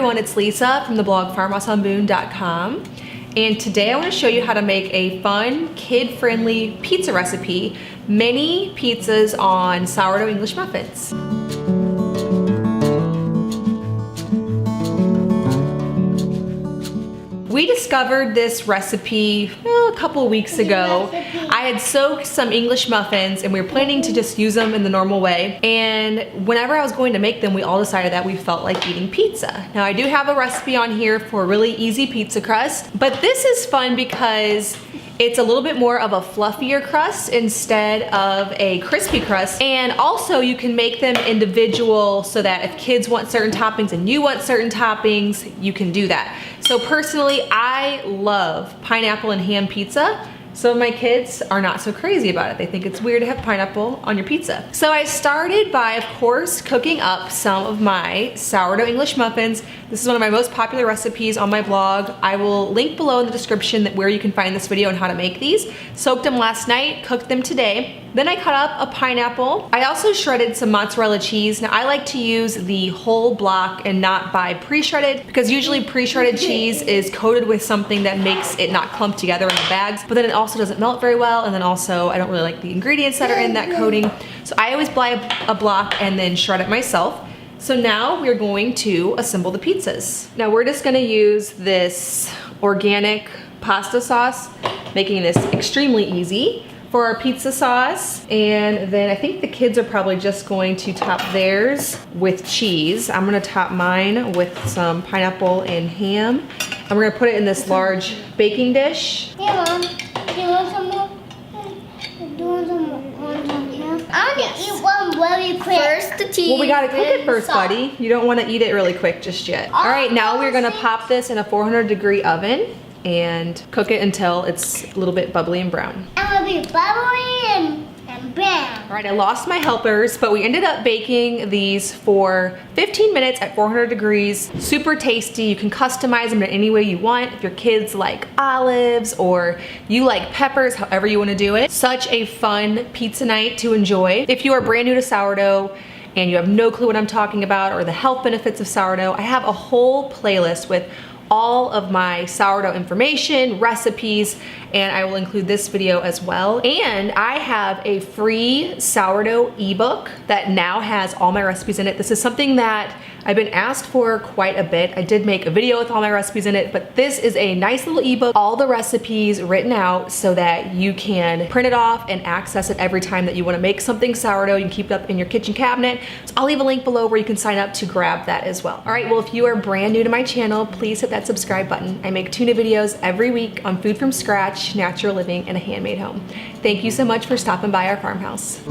everyone, it's Lisa from the blog farmhouseonboone.com, and today I want to show you how to make a fun, kid-friendly pizza recipe, mini pizzas on sourdough English muffins. We discovered this recipe a couple of weeks ago. I had soaked some English muffins and we were planning to just use them in the normal way. And whenever I was going to make them, we all decided that we felt like eating pizza. Now I do have a recipe on here for a really easy pizza crust, but this is fun because it's a little bit more of a fluffier crust instead of a crispy crust. And also you can make them individual so that if kids want certain toppings and you want certain toppings, you can do that. So personally, I love pineapple and ham pizza. Some of my kids are not so crazy about it. They think it's weird to have pineapple on your pizza. So I started by, of course, cooking up some of my sourdough English muffins. This is one of my most popular recipes on my blog. I will link below in the description where you can find this video on how to make these. Soaked them last night, cooked them today. Then I cut up a pineapple. I also shredded some mozzarella cheese. Now I like to use the whole block and not buy pre-shredded because usually pre-shredded cheese is coated with something that makes it not clump together in the bags, but then it also doesn't melt very well, and then also I don't really like the ingredients that are in that coating. So I always buy a block and then shred it myself. So now we're going to assemble the pizzas. Now we're just gonna use this organic pasta sauce, making this extremely easy for our pizza sauce. And then I think the kids are probably just going to top theirs with cheese. I'm gonna top mine with some pineapple and ham. And we're gonna put it in this large baking dish. Hey Mom, do you want some more? Do you want some more? I want to eat one very quick. First the cheese. Well, we gotta cook it first, buddy. You don't wanna eat it really quick just yet. All right, now we're gonna pop this in a 400-degree oven and cook it until it's a little bit bubbly and brown. I'm gonna be bubbly and brown. All right, I lost my helpers, but we ended up baking these for 15 minutes at 400 degrees. Super tasty. You can customize them in any way you want. If your kids like olives or you like peppers, however you want to do it. Such a fun pizza night to enjoy. If you are brand new to sourdough and you have no clue what I'm talking about or the health benefits of sourdough, I have a whole playlist with all of my sourdough information, recipes, and I will include this video as well. And I have a free sourdough ebook that now has all my recipes in it. This is something that I've been asked for quite a bit. I did make a video with all my recipes in it, but this is a nice little ebook, all the recipes written out so that you can print it off and access it every time that you wanna make something sourdough. You can keep it up in your kitchen cabinet. So I'll leave a link below where you can sign up to grab that as well. All right, well, if you are brand new to my channel, please hit that subscribe button. I make tuna videos every week on food from scratch, natural living, and a handmade home. Thank you so much for stopping by our farmhouse.